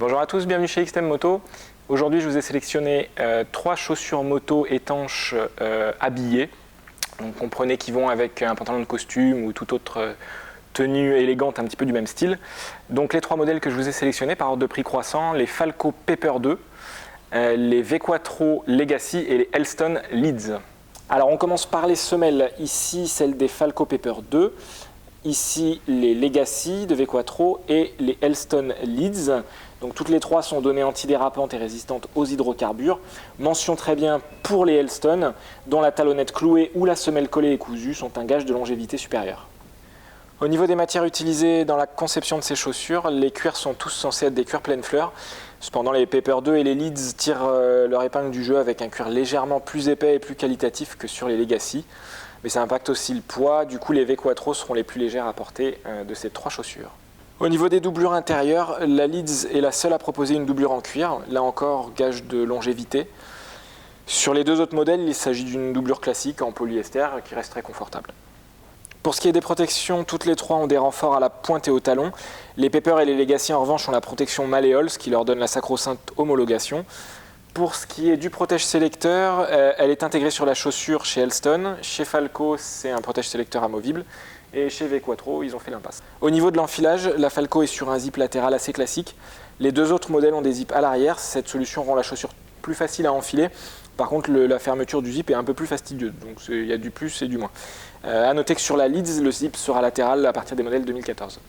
Bonjour à tous, bienvenue chez XTM Moto. Aujourd'hui, je vous ai sélectionné 3 chaussures moto étanches habillées. Donc, comprenez qu'ils vont avec un pantalon de costume ou toute autre tenue élégante un petit peu du même style. Donc les 3 modèles que je vous ai sélectionnés par ordre de prix croissant, les Falco Paper 2, les V-Quattro Legacy et les Elston Leeds. Alors on commence par les semelles. Ici, celle des Falco Paper 2. Ici, les Legacy de V-Quattro et les Elston Leeds. Donc toutes les 3 sont données antidérapantes et résistantes aux hydrocarbures. Mention très bien pour les Elston, dont la talonnette clouée ou la semelle collée et cousue sont un gage de longévité supérieure. Au niveau des matières utilisées dans la conception de ces chaussures, les cuirs sont tous censés être des cuirs pleine fleur. Cependant, les Paper 2 et les Leeds tirent leur épingle du jeu avec un cuir légèrement plus épais et plus qualitatif que sur les Legacy. Mais ça impacte aussi le poids, du coup les V-Quattro seront les plus légères à porter de ces 3 chaussures. Au niveau des doublures intérieures, la Leeds est la seule à proposer une doublure en cuir, là encore gage de longévité. Sur les 2 autres modèles, il s'agit d'une doublure classique en polyester qui reste très confortable. Pour ce qui est des protections, toutes les 3 ont des renforts à la pointe et au talon. Les Paper et les Legacy en revanche ont la protection malléole, ce qui leur donne la sacro-sainte homologation. Pour ce qui est du protège-sélecteur, elle est intégrée sur la chaussure chez Elston. Chez Falco, c'est un protège-sélecteur amovible. Et chez V-Quattro, ils ont fait l'impasse. Au niveau de l'enfilage, la Falco est sur un zip latéral assez classique. Les 2 autres modèles ont des zips à l'arrière. Cette solution rend la chaussure plus facile à enfiler. Par contre, la fermeture du zip est un peu plus fastidieuse. Donc il y a du plus et du moins. A noter que sur la Leeds, le zip sera latéral à partir des modèles 2014.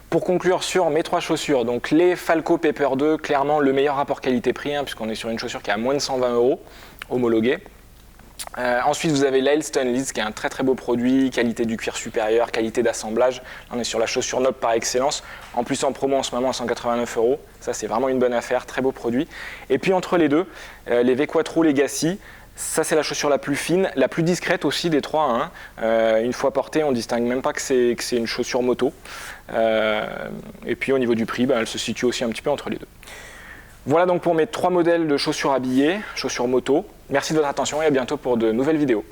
Pour conclure sur mes 3 chaussures, donc les Falco Paper 2, clairement le meilleur rapport qualité-prix, puisqu'on est sur une chaussure qui est à moins de 120 €, homologuée. Ensuite, vous avez la Elston Leeds, qui est un très très beau produit, qualité du cuir supérieure, qualité d'assemblage. On est sur la chaussure noble par excellence. En plus, en promo en ce moment à 189 €. Ça, c'est vraiment une bonne affaire, très beau produit. Et puis entre les deux, les V-Quattro Legacy. Ça, c'est la chaussure la plus fine, la plus discrète aussi des 3. Une fois portée, on ne distingue même pas que c'est une chaussure moto. Et puis au niveau du prix, elle se situe aussi un petit peu entre les deux. Voilà donc pour mes 3 modèles de chaussures habillées, chaussures moto. Merci de votre attention et à bientôt pour de nouvelles vidéos.